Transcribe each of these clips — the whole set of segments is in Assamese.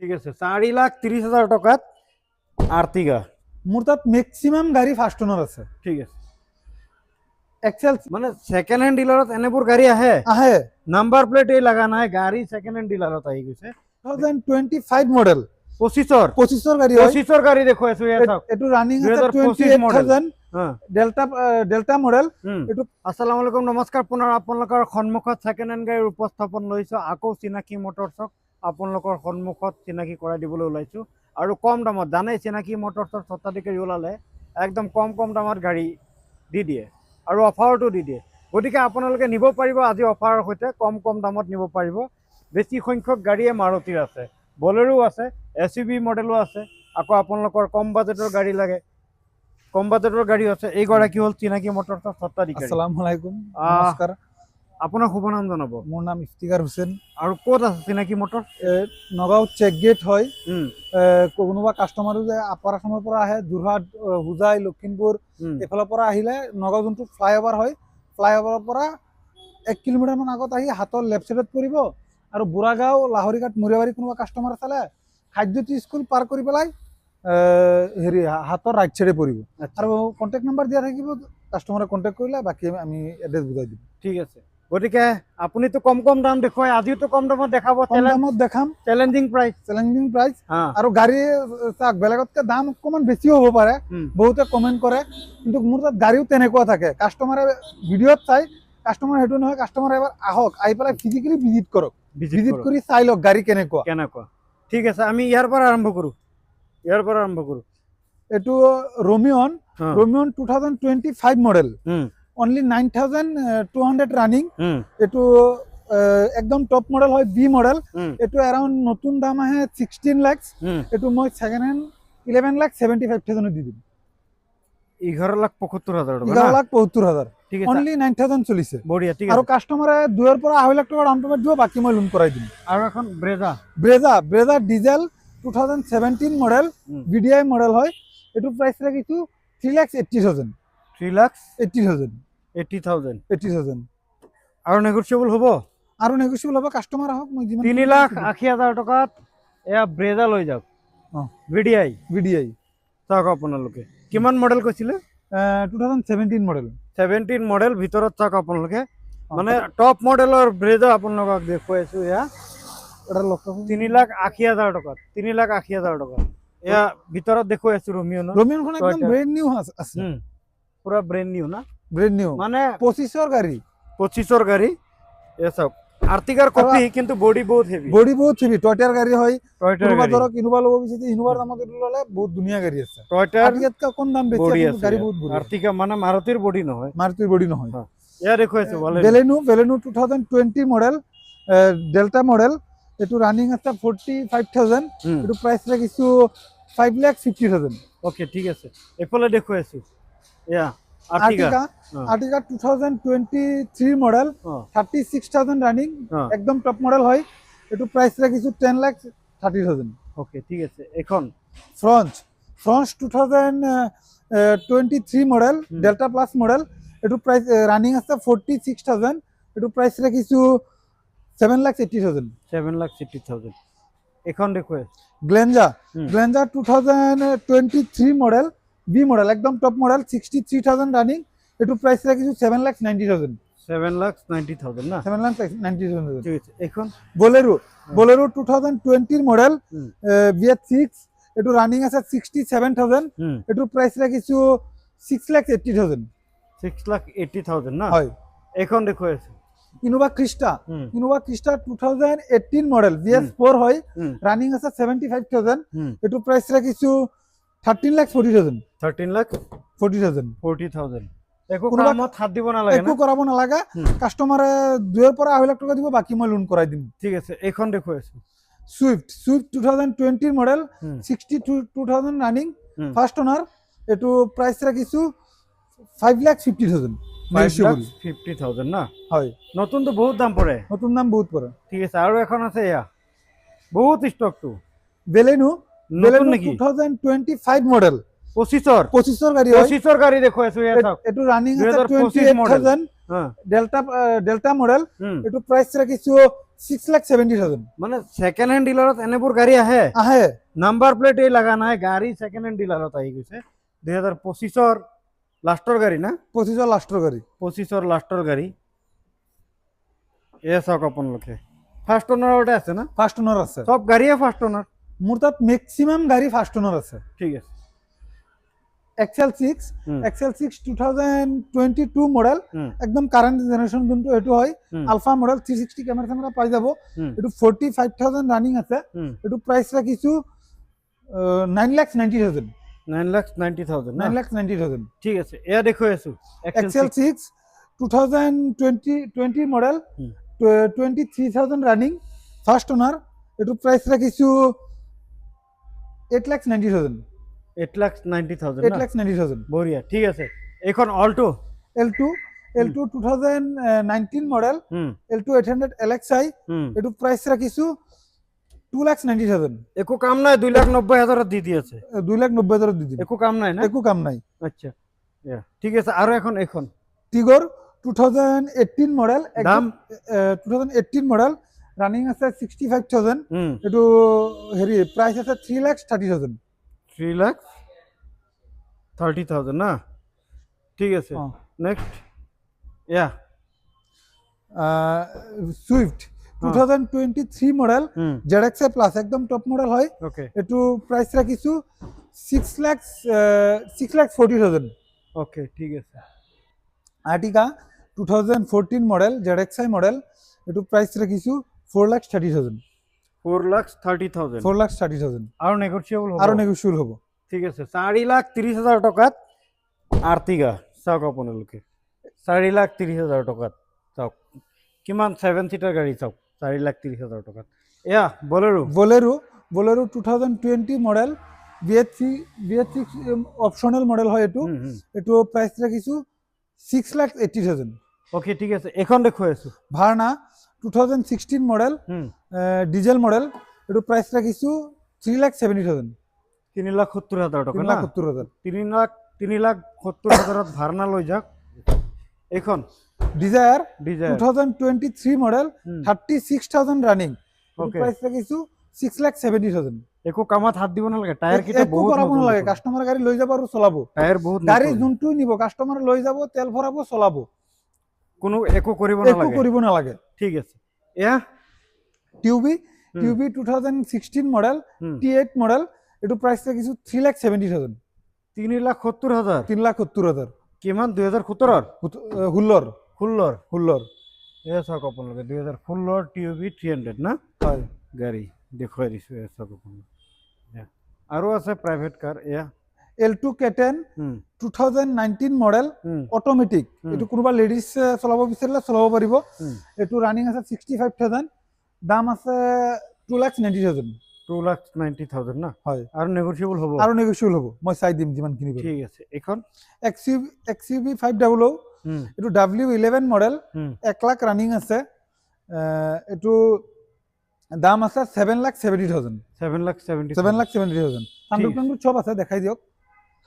ঠিক আছে 4,30,000 টাকাত আৰ্টিগা মোৰ তাত ম্যাক্সিমাম গাড়ী ফাৰ্ষ্ট ওনাৰ আছে। ঠিক আছে এক্সেল মানে সেকেন্ড হ্যান্ড ডিলাৰত এনেবোৰ গাড়ী আহে আহে নাম্বার প্লেট এই লাগা নাই গাড়ী সেকেন্ড হ্যান্ড ডিলারত আহি গৈছে 2025 মডেল 25 গাড়ী হয়। 25 গাড়ী দেখো আছো ইয়াত এটো ৰানিং আছে 2025 মডেল 28000 হ্যাঁ ডেল্টা মডেল। এইটো আসসালামু আলাইকুম নমস্কাৰ পুনৰ আপোনালোকৰ সন্মুখত সেকেন্ড হ্যান্ড গাড়ীৰ উপস্থাপন লৈছো আকৌ চিনাকি মটৰছক আপোনালোকৰ সন্মুখত চিনাকি কৰাই দিবলৈ ওলাইছো আৰু কম দামত জানে চিনাকি মটৰছৰ স্বত্বাধিকাৰী ওলালে একদম কম দামত গাড়ী দি দিয়ে আৰু অফাৰটো দি দিয়ে গতিকে আপোনালোকে নিব পাৰিব আজি অফাৰৰ সৈতে কম দামত নিব পাৰিব বেছি সংখ্যক গাড়ীয়ে মাৰুতিৰ আছে বলেৰো আছে এসইউভি মডেলো আছে আকৌ আপোনালোকৰ কম বাজেটৰ গাড়ী লাগে কম বাজেটৰ গাড়ী আছে এই গৰাকী হ'ল চিনাকি মটৰছৰ স্বত্বাধিকাৰী। আসসালামু আলাইকুম নমস্কাৰ আপোনাৰ শুভ নাম জনাব। মোৰ নাম ইফতিকাৰ হোসেন আৰু ক'ত আছে চিনাকি মটৰ? নগাঁও চেক গেট হয়। কোনোবা কাষ্টমাৰো যে আপাৰ আসামৰ পৰা আহে যোৰহাট হুজাই লখিমপুৰ এফালৰ পৰা আহিলে নগাঁও যোনটো ফ্লাইঅভাৰ হয় ফ্লাইঅভাৰৰ পৰা 1 কিলোমিটাৰ মান আগত আহি হাতৰ লেফ্ট সাইডত পৰিব আৰু বুঢ়াগাঁও লাহৰিঘাট মৰিয়াবাৰী কোনোবা কাষ্টমাৰ চালে খাদ্যটি স্কুল পাৰ কৰি পেলাই হেৰি হাতৰ ৰাইট সাইডে পৰিব আৰু কন্টেক্ট নাম্বাৰ দিয়া থাকিব কাষ্টমাৰে কন্টেক্ট কৰিলে বাকি আমি এড্ৰেছ বুজাই দিম। ঠিক আছে গতিকে আপুনিতো কম দাম দেখুৱাই আজিও কম দামত দেখাব। কম দামত দেখাম চ্যালেঞ্জিং প্ৰাইস আৰু গাড়ী চাক বেলেগতকে দাম অকমান বেছি হ'ব পাৰে বহুতে কমেন্ট কৰে কিন্তু মোৰ তাত গাড়ীও তেনেকুৱা থাকে কাষ্টমাৰে ভিডিঅ'ত চাই কাষ্টমাৰ হেতু নহয় কাষ্টমাৰ এবাৰ আহক আহি পেলাই ফিজিক্যালি ভিজিট কৰক ভিজিট কৰি চাই লওক গাড়ী কেনেকুৱা। ঠিক আছে আমি ইয়াৰ পৰা আৰম্ভ কৰো এটো ৰমিয়ন 2025 মডেল only 9,200 running এটো একদম টপ মডেল হয় বি মডেল এটো अराउंड নতুন দাম আহে 16 লাখ এটো মই সেকেন্ড হ্যান্ড 11,75,000 দি দিম 11,75,000 টাকা 11,75,000 ঠিক আছে only 9,000 চলিছে বঢ়িয়া ঠিক আছে আৰু কাস্টমাৰে 2 ৰ পৰা 2.5 লাখ টাকা ডাউন পেমেন্ট দিব বাকি মই লোন কৰাই দিম। আৰু এখন Brezza diesel 2017 model VDI model হয় এটো প্ৰাইস ৰাখিছো 3,80,000 আৰু নেগোচিয়েবল হ'ব কাস্টমাৰ আহক মই 3,80,000 টাকাত এয়া ব্ৰেজা লৈ যাওক ভিডিআই চাওক আপোনালোকে কিমান মডেল কৈছিলে 2017 মডেল ভিতৰত চাওক আপোনালোকে মানে টপ মডেলৰ ব্ৰেজা আপোনালোকক দেখুৱাইছো এয়া 3,80,000 টাকাত 3,80,000 টাকা এয়া ভিতৰত দেখুৱাইছো ৰমিয়নখন একদম ব্ৰেন্ড নিউ আছে পুৰা ব্ৰেন্ড নিউ না মানে 25 গাড়ী এ চাওক আর্টিগার কপি কিন্তু বডি বহুত হেভি টয়টার গাড়ি হয় কোনোবা ধরক ইনোভা লব বিচাৰিছে ইনোভাৰ দামত ললে বহুত ধুনীয়া গাড়ী আছে টয়টাৰ আৰ্টিগাতকৈ কম দাম বেছি কিন্তু গাড়ী বহুত বঢ়িয়া আৰ্টিগা মানে মাৰুতিৰ বডি নহয় এয়া দেখুৱাইছো বেলেনো 2020 মডেল ডেল্টা মডেল এটো রানিং আছে 45,000 এটো প্রাইস রাখিছো 5,50,000 ওকে ঠিক আছে এফালে দেখুৱাইছো এয়া আর্টিগা 2023 মডেল 36,000 রানিং একদম টপ মডেল হয় এটো প্রাইস রাখিছো 10,30,000 ওকে ঠিক আছে এখন ফ্রঞ্চ 2023 মডেল ডেল্টা প্লাস মডেল এটো প্রাইস রানিং আছে 46,000 এটো প্রাইস রাখিছো 7,80,000 এখন দেখুৱাই গ্লেঞ্জা 2023 মডেল বি মডেল একদম টপ মডেল 63,000 রানিং এটো প্রাইস রাখিছো 7,90,000 না 7,90,000 ঠিক আছে এখন বোলেরো 2020 মডেল VF6 এটো রানিং আছে 67,000 এটো প্রাইস রাখিছো 6,80,000 না হয় এখন দেখুৱাইছো ইনোভা ক্রিস্টা 2018 মডেল VS4 হয় রানিং আছে 75,000 এটো প্রাইস রাখিছো 13,40,000 একো কামত হাত দিব নালাগে একো কৰাব নালাগে কাস্টমাৰে 2 ৰ পৰা 2.5 লাখ টাকা দিব বাকি মই লোন কৰাই দিম। ঠিক আছে এখন দেখুৱাইছো Swift 2020 model 62,000 running first owner এটো প্রাইস রাখিছো 5,50,000 না হয় নতুন তো বহুত দাম পড়ে ঠিক আছে আৰু এখন আছে এয়া বহুত স্টক তো বেলেনো নতুন নাকি 2025 মডেল 25 গাড়ী দেখুৱাইছো এটো ৰানিং আছে 28,000 ডেল্টা মডেল এটো প্ৰাইস ৰাখিছো 6,70,000 মানে সেকেন্ড হেণ্ড ডিলাৰত এনেবোৰ গাড়ী আহে আহে। নাম্বাৰ প্লেট এই লগা নাই গাড়ী সেকেন্ড হেণ্ড ডিলাৰত আহি গৈছে 2025 লাষ্টৰ গাড়ী না 25 লাষ্টৰ গাড়ী 25 লাষ্টৰ গাড়ী এয়া চাওক আপোনালোকে ফাৰ্ষ্ট ওনাৰতে আছে না ফাৰ্ষ্ট ওনাৰ আছে। সব গাড়ীয়ে ফাৰ্ষ্ট ওনাৰ মোৰ তাত মেক্সিমাম গাড়ী ফাৰ্ষ্ট ওনাৰ আছে। ঠিক আছে XL6 XL6 2022 মডেল একদম কারেন্ট জেনারেশন যোনটো এটো হয় আলফা মডেল 360 ক্যামেরা পাই যাব। এটো 45,000 রানিং আছে। এটো প্রাইস রাখিছো 9,90,000 9,90,000 না 9,90,000 ঠিক আছে এয়া দেখো আছো XL6 2020 model 23,000 running first owner. এটো প্রাইস রাখিছো 8,90,000 8,90,000 8,90,000 বঢ়িয়া ঠিক আছে এখন Alto L2 2019 model L2 800 LXI এটো প্রাইস রাখিছো 2,90,000 একো কাম নাই 2,90,000 দি আছে 2,90,000 দি দিম। একো কাম নাই না একো কাম নাই। আচ্ছা ঠিক আছে আৰু এখন টিগৰ 2018 মডেল দাম 2018 মডেল ৰানিং আছে 65,000 এটো হেৰি প্রাইস আছে 3,30,000 3,30,000 না ঠিক আছে নেক্সট ইয়া সুইফট 2023 মডেল ZXi প্লাস একদম টপ মডেল হয়। ওকে এটো প্রাইস রাখিছো 6,40,000 ওকে ঠিক আছে আর্টিকা 2014 মডেল ZXi মডেল এটো প্রাইস রাখিছো 4,30,000 4,30,000 আৰু নেগোচিয়েবল হ'ব আৰু নেগোচিয়েবল হ'ব। ঠিক আছে 4,30,000 টকাত আৰ্টিগা চাওক আপোনালোকে 4,30,000 টকাত চাওক কিমান 7 সিটাৰ গাড়ী চাওক 4,30,000 টকাত এয়া Bolero 2020 model VH6 optional model হয় এটো। এটো প্ৰাইস ৰাখিছো 6,80,000 ওকে ঠিক আছে এখন দেখুৱাই আছো ভাৰ্না 2016 মডেল ডিজেল মডেল এটো প্রাইস রাখিছো 3,70,000 3,70,000 টকা না 3,70,000 3,70,000 ভাৰ্না লৈ যাওক এখন Dzire Dzire 2023 model 36,000 running okay price রাখিছো 6,70,000 একো কামত হাত দিব নালাগে টায়ার কিটা একো বহুত কৰাব নালাগে কাস্টমাৰ গাড়ী লৈ যাব আৰু চলাব। টায়াৰ বহুত গাড়ী যোনটো নিব কাস্টমাৰ লৈ যাব তেল ভৰাব চলাব কোনো একো কৰিব একো নালাগে কৰিব নালাগে। ঠিক আছে এয়া টিউবি 2016 মডেল T8 মডেল এটো প্রাইস রাখিছো 3,70,000 3,70,000 3,70,000 কিমান 2017 হুল্লৰ 16 এয়া চাওক আপোনালোকে 2016 টিউবি 300 না হয় গাড়ী দেখুৱাই দিছো এয়া চাওক আপোনালোকে আৰু আছে প্ৰাইভেট কাৰ এয়া L2 K10 2019 মডেল অটোমেটিক এটো কোনোবা লেডিজ চলাব বিচাৰিলে চলাব পাৰিব। এটো রানিং আছে 65,000 দাম আছে 2,90,000 2,90,000 না হয় আৰু নেগোচিয়েবল হ'ব আৰু নেগোচিয়েবল হ'ব মই চাই দিম যিমান কিনিব। ঠিক আছে এখন XUV 500 এটো W11 মডেল 1 লাখ রানিং আছে। এটো দাম আছে 7,70,000 7,70,000 সানরূপ সব আছে দেখাই দিয়ক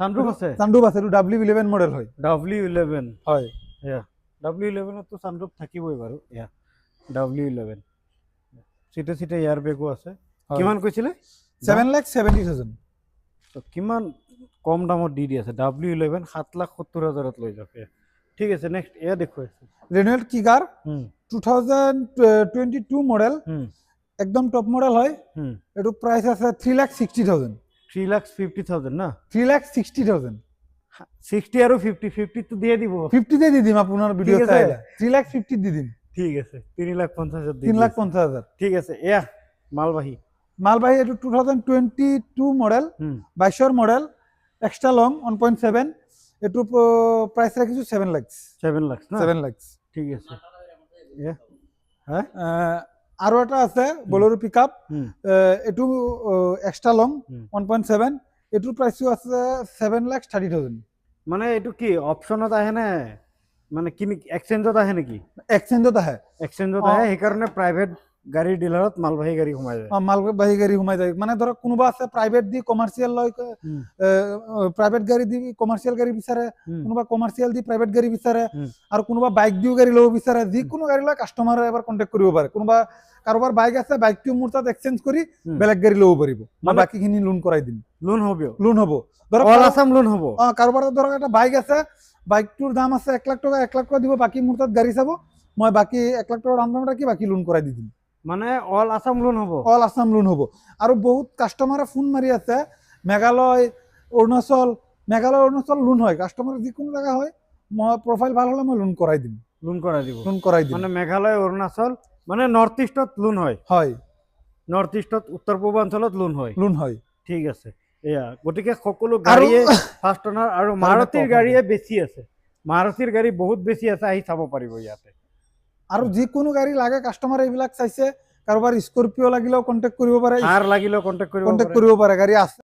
সানরূফ আছে এটো W11 মডেল হয় W11 হয় এয়া W11 তো সানরূফ থাকিবই বাৰু এয়া W11 সিটে এয়াৰ বেগো আছে কিমান কৈছিলে 7,70,000 তো কিমান কম দামত দি আছে W11 7,70,000 লৈ যাওক ঠিক আছে নেক্সট এয়া দেখুৱাই আছো রেনল্ড কিগার 2022 মডেল একদম টপ মডেল হয়। এটো প্রাইস আছে 3,60,000 3,50,000 না 3,60,000 60 আৰু 50 তো দিয়ে দিব 50 দিয়ে দি দিম আপোনাৰ ভিডিও চাইলে 3,50,000 দি দিম। ঠিক আছে 3,50,000 দি 3,50,000 ঠিক আছে এয়া মালবাহী এটো 2022 মডেল 22 মডেল এক্সট্রা লং 1.7 এটো প্রাইস রাখিছো 7 লাখ 7 লাখ না 7 লাখ ঠিক আছে হ্যাঁ আৰু এটা আছে বলেৰো পিকআপ এটো এক্সট্রা লং 1.7 এটো প্রাইসও আছে 7,30,000 মানে এটো কি অপশনত আহে না মানে কি এক্সচেঞ্জত আহে নেকি এক্সচেঞ্জত আহে সেই কাৰণে প্ৰাইভেট গাড়ীৰ ডিলাৰত মালবাহী গাড়ী সোমাই যায়। মালবাহী গাড়ী সোমাই যায়। মানে ধৰক কোনোবা আছে প্ৰাইভেট দি কমাৰ্চিয়েল লয়, প্ৰাইভেট গাড়ী দি কমাৰ্চিয়েল গাড়ী বিচাৰে, কোনোবা কমাৰ্চিয়েল দি প্ৰাইভেট গাড়ী বিচাৰে, আৰু কোনোবা বাইক দিও গাড়ী ল'ব বিচাৰে। যিকোনো গাড়ী লৈ কাষ্টমাৰে এবাৰ কণ্টেক্ট কৰিব পাৰে। কোনোবা কাৰোবাৰ বাইক আছে, বাইকটো মোৰ তাত এক্সচেঞ্জ কৰি বেলেগ গাড়ী ল'ব পাৰিব, মই বাকীখিনি লোন কৰাই দিম। লোন হ'ব? লোন হ'ব। ধৰক অল আছাম লোন হ'ব? কাৰোবাৰ ধৰক এটা বাইক আছে, বাইকটোৰ দাম আছে 1 লাখ টকা, 1 লাখ টকা দিব, বাকী মোৰ তাত গাড়ী চাব, মই বাকী 1 লাখ টকা ডাউন পেমেণ্ট ৰাখি বাকী লোন কৰাই দি দিম। মানে অল আছাম লোন হ'ব? অল আছাম লোন হ'ব। আৰু বহুত কাষ্টমাৰে ফোন মাৰি আছে, মেঘালয়, অৰুণাচল, অৰুণাচল লোন হয়। কাষ্টমাৰ যিকোনো জেগা হয়, মই প্ৰফাইল ভাল হ'লে মই লোন কৰাই দিম। লোন কৰাই দিব? লোন কৰাই দিম। মানে মেঘালয়, অৰুণাচল, মানে নৰ্থ ইষ্টত লোন হয়? হয়, নৰ্থ ইষ্টত, উত্তৰ পূৰ্বাঞ্চলত লোন হয়? লোন হয়। ঠিক আছে। এয়া গতিকে সকলো গাড়ীয়ে ফাৰ্ষ্ট অনাৰ, আৰু মাৰুতিৰ গাড়ীয়ে বেছি আছে। মাৰুতিৰ গাড়ী বহুত বেছি আছে, আহি চাব পাৰিব ইয়াতে। আৰু যিকোনো গাড়ী লাগে, কাষ্টমাৰে এইবিলাক চাইছে, কাৰোবাৰ স্কৰপিঅ লাগিলেও কণ্টেক্ট কৰিব পাৰে, থাৰ লাগিলেও কণ্টেক্ট কৰিব গাড়ী আছে।